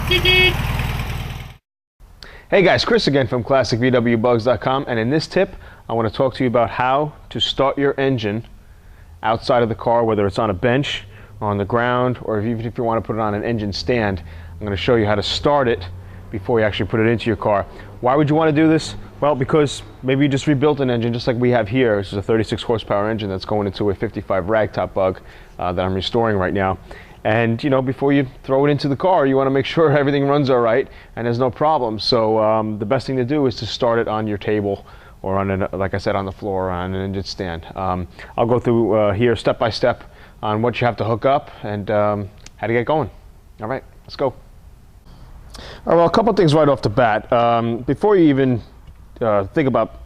Hey guys, Chris again from ClassicVWBugs.com, and in this tip I want to talk to you about how to start your engine outside of the car, whether it's on a bench or on the ground, or even if you want to put it on an engine stand. I'm going to show you how to start it before you actually put it into your car. Why would you want to do this? Well, because maybe you just rebuilt an engine just like we have here. This is a 36 horsepower engine that's going into a 55 ragtop bug that I'm restoring right now. And you know, before you throw it into the car, you want to make sure everything runs all right and there's no problem. So the best thing to do is to start it on your table or on, like I said, on the floor or on an engine stand. I'll go through here step by step on what you have to hook up and how to get going. All right, let's go. All right, well, a couple things right off the bat. Before you even think about,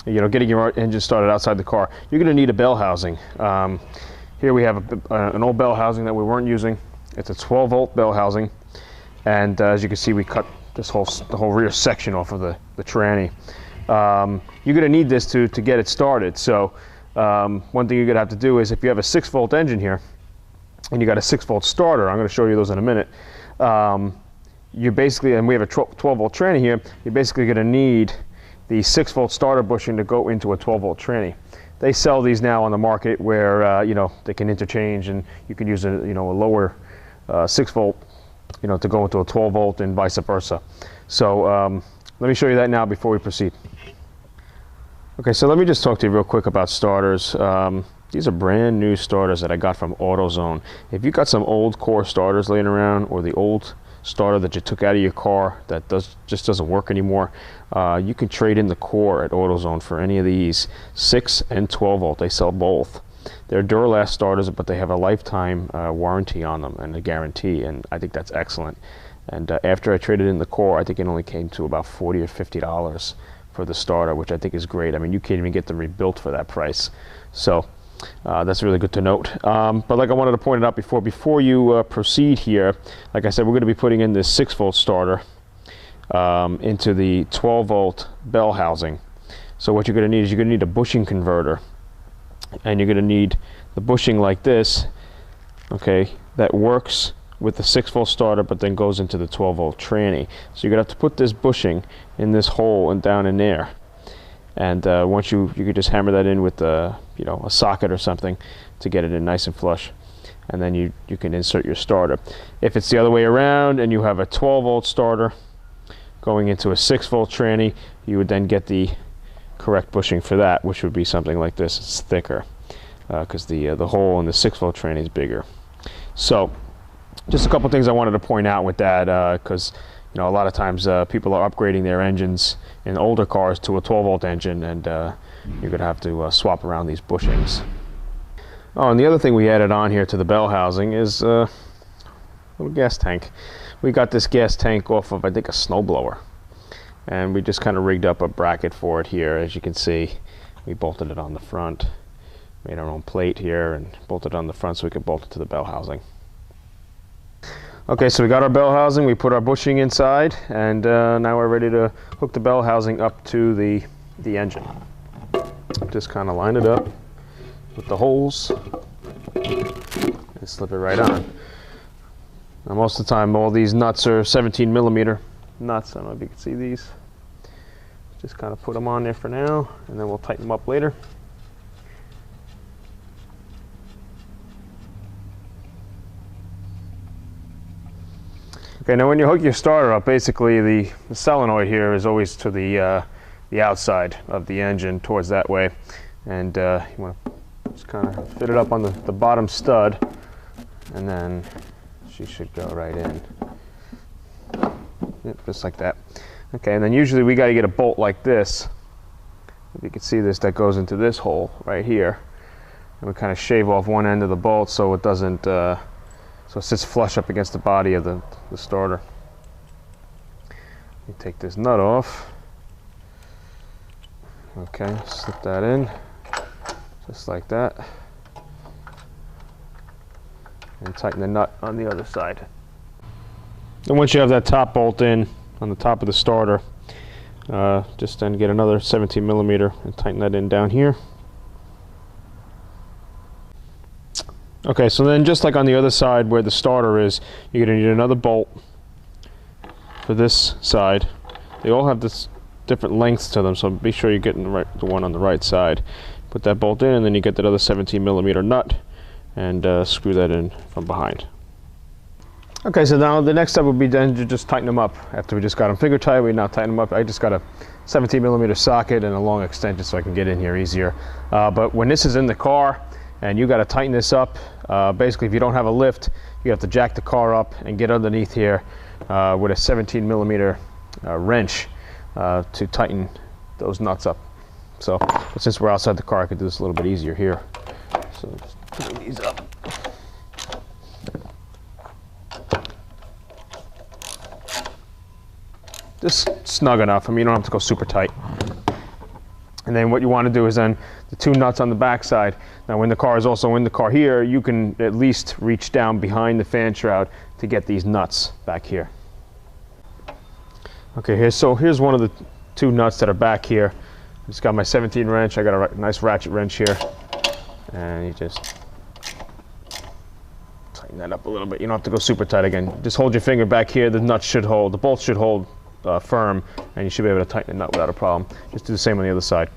you know, getting your engine started outside the car, you're going to need a bell housing. Here we have an old bell housing that we weren't using. It's a 12-volt bell housing, and as you can see, we cut the whole rear section off of the tranny. You're going to need this to get it started. So one thing you're going to have to do is, if you have a 6-volt engine here and you got a 6-volt starter, I'm going to show you those in a minute. You basically, and we have a 12-volt tranny here, you're basically going to need the 6-volt starter bushing to go into a 12-volt tranny. They sell these now on the market where you know, they can interchange, and you can use a lower 6-volt to go into a 12-volt and vice versa. So let me show you that now before we proceed. Okay, so let me just talk to you real quick about starters. These are brand new starters that I got from AutoZone. If you got some old core starters laying around, or the old starter that you took out of your car that just doesn't work anymore, you can trade in the core at AutoZone for any of these 6 and 12 volt. They sell both. They're Duralast starters, but they have a lifetime warranty on them and a guarantee, and I think that's excellent. And after I traded in the core, I think it only came to about $40 or $50 for the starter, which I think is great. I mean, you can't even get them rebuilt for that price. So that's really good to note. But like I wanted to point it out before you proceed here, like I said, we're going to be putting in this 6-volt starter into the 12-volt bell housing. So what you're going to need is you're going to need a bushing converter, and you're going to need the bushing like this, okay, that works with the 6-volt starter but then goes into the 12-volt tranny. So you're going to have to put this bushing in this hole and down in there. And once you could just hammer that in with a socket or something to get it in nice and flush, and then you can insert your starter. If it's the other way around and you have a 12-volt starter going into a 6-volt tranny, you would then get the correct bushing for that, which would be something like this. It's thicker because the hole in the 6-volt tranny is bigger. So just a couple things I wanted to point out with that, because a lot of times people are upgrading their engines in older cars to a 12-volt engine, and you're going to have to swap around these bushings. Oh, and the other thing we added on here to the bell housing is a little gas tank. We got this gas tank off of, I think, a snowblower, and we just kind of rigged up a bracket for it here. As you can see, we bolted it on the front, made our own plate here, and bolted it on the front so we could bolt it to the bell housing. Okay, so we got our bell housing, we put our bushing inside, and now we're ready to hook the bell housing up to the engine. Just kind of line it up with the holes and slip it right on. Now, most of the time, all these nuts are 17mm nuts. I don't know if you can see these. Just kind of put them on there for now, and then we'll tighten them up later. Okay, now when you hook your starter up, basically the solenoid here is always to the outside of the engine, towards that way, and you want to just kind of fit it up on the bottom stud, and then she should go right in. Yep, just like that. Okay, and then usually we got to get a bolt like this. If you can see this, that goes into this hole right here, and we kind of shave off one end of the bolt so it doesn't. So it sits flush up against the body of the starter. You take this nut off. Okay, slip that in, just like that. And tighten the nut on the other side. And once you have that top bolt in on the top of the starter, just then get another 17mm and tighten that in down here. Okay, so then just like on the other side where the starter is, you're going to need another bolt for this side. They all have this different lengths to them, so be sure you're getting the one on the right side. Put that bolt in, and then you get that other 17mm nut and screw that in from behind. Okay, so now the next step would be then to just tighten them up. After we just got them finger tight, we now tighten them up. I just got a 17mm socket and a long extension so I can get in here easier. But when this is in the car and you got to tighten this up, basically if you don't have a lift, you have to jack the car up and get underneath here with a 17mm wrench to tighten those nuts up. So, but since we're outside the car, I could do this a little bit easier here. So just putting these up. Just snug enough. I mean, you don't have to go super tight. And then what you want to do is then the two nuts on the back side. Now when the car is also in the car here, you can at least reach down behind the fan shroud to get these nuts back here. Okay, here's one of the two nuts that are back here. Just got my 17 wrench. I got a nice ratchet wrench here. And you just tighten that up a little bit. You don't have to go super tight again. Just hold your finger back here. The nuts should hold, the bolts should hold firm, and you should be able to tighten the nut without a problem. Just do the same on the other side.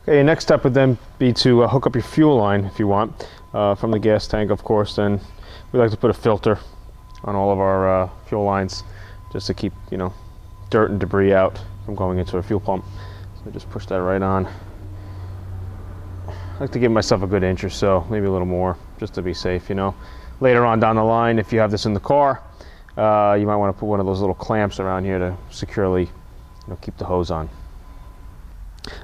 Okay, your next step would then be to hook up your fuel line if you want, from the gas tank, of course. Then we like to put a filter on all of our fuel lines just to keep, you know, dirt and debris out from going into a fuel pump. So just push that right on. I like to give myself a good inch or so, maybe a little more, just to be safe, you know. Later on down the line, if you have this in the car, you might want to put one of those little clamps around here to securely, you know, keep the hose on.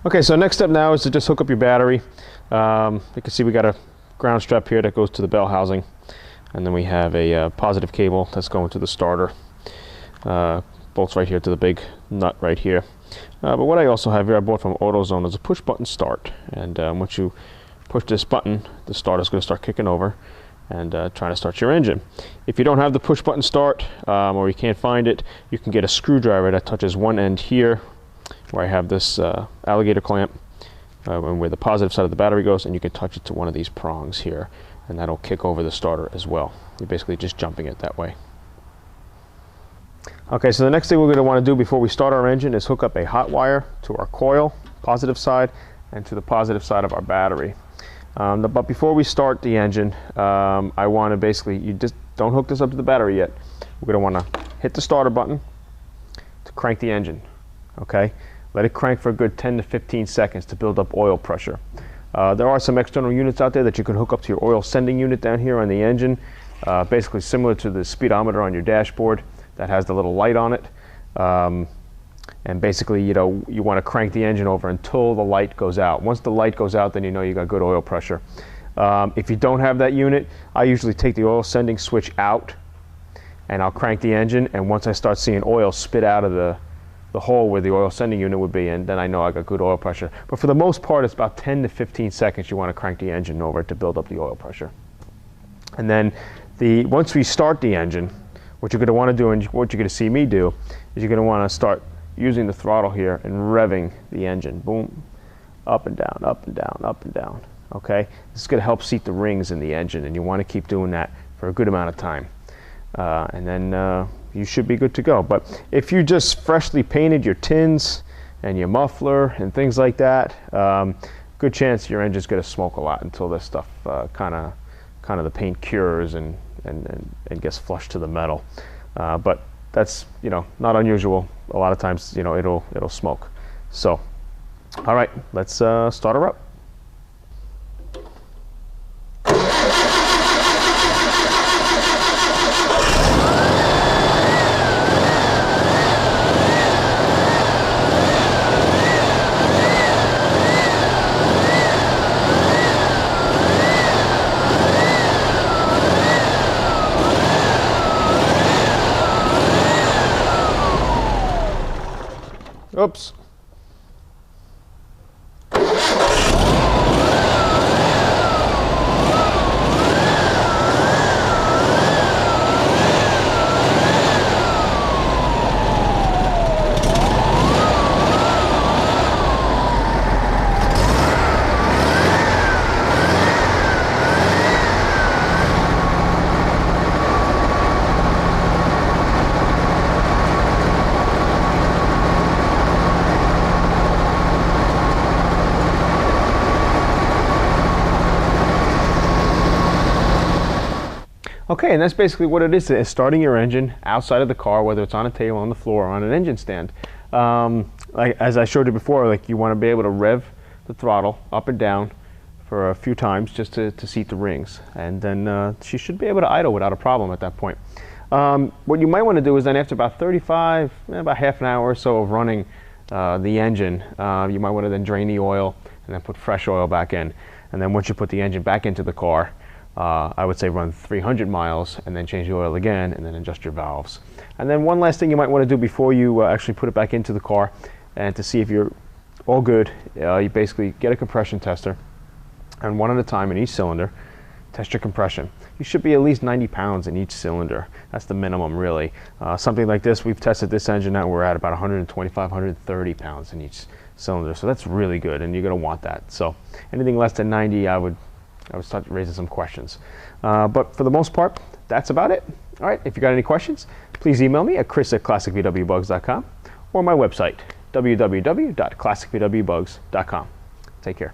Okay, so next step now is to just hook up your battery. You can see we got a ground strap here that goes to the bell housing, and then we have a positive cable that's going to the starter. Bolts right here to the big nut right here. But what I also have here, I bought from AutoZone, is a push button start. And once you push this button, the starter's going to start kicking over and trying to start your engine. If you don't have the push button start, or you can't find it, you can get a screwdriver that touches one end here, where I have this alligator clamp, and where the positive side of the battery goes, and you can touch it to one of these prongs here, and that'll kick over the starter as well. You're basically just jumping it that way. Okay, so the next thing we're going to want to do before we start our engine is hook up a hot wire to our coil, positive side, and to the positive side of our battery. But before we start the engine, I want to basically, you just don't hook this up to the battery yet. We're going to want to hit the starter button to crank the engine. Okay, let it crank for a good 10 to 15 seconds to build up oil pressure. There are some external units out there that you can hook up to your oil sending unit down here on the engine, basically similar to the speedometer on your dashboard that has the little light on it. And basically, you know, you want to crank the engine over until the light goes out. Once the light goes out, then you know you got good oil pressure. If you don't have that unit, I usually take the oil sending switch out and I'll crank the engine, and once I start seeing oil spit out of the hole where the oil sending unit would be in, then I know I got good oil pressure. But for the most part, it's about 10 to 15 seconds you want to crank the engine over to build up the oil pressure. And then once we start the engine, what you're going to want to do, and what you're going to see me do, is you're going to want to start using the throttle here and revving the engine. Boom, up and down, up and down, up and down. Okay, this is going to help seat the rings in the engine, and you want to keep doing that for a good amount of time. And then you should be good to go. But if you just freshly painted your tins and your muffler and things like that, good chance your engine's going to smoke a lot until this stuff kind of the paint cures and gets flushed to the metal. But that's, you know, not unusual. A lot of times, you know, it'll smoke. So, all right, let's start her up. Oops. Okay, and that's basically what it is starting your engine outside of the car, whether it's on a table, on the floor, or on an engine stand. Like, as I showed you before, like you want to be able to rev the throttle up and down for a few times just to seat the rings. And then she should be able to idle without a problem at that point. What you might want to do is then after about about half an hour or so of running the engine, you might want to then drain the oil and then put fresh oil back in. And then once you put the engine back into the car, I would say run 300 miles and then change the oil again and then adjust your valves. And then one last thing you might want to do before you actually put it back into the car and to see if you're all good, you basically get a compression tester and one at a time in each cylinder, test your compression. You should be at least 90 pounds in each cylinder. That's the minimum, really. Something like this, we've tested this engine out, we're at about 125, 130 pounds in each cylinder. So that's really good, and you're going to want that. So anything less than 90, I would start raising some questions. But for the most part, that's about it. All right, if you got any questions, please email me at chris@classicvwbugs.com or my website, www.classicvwbugs.com. Take care.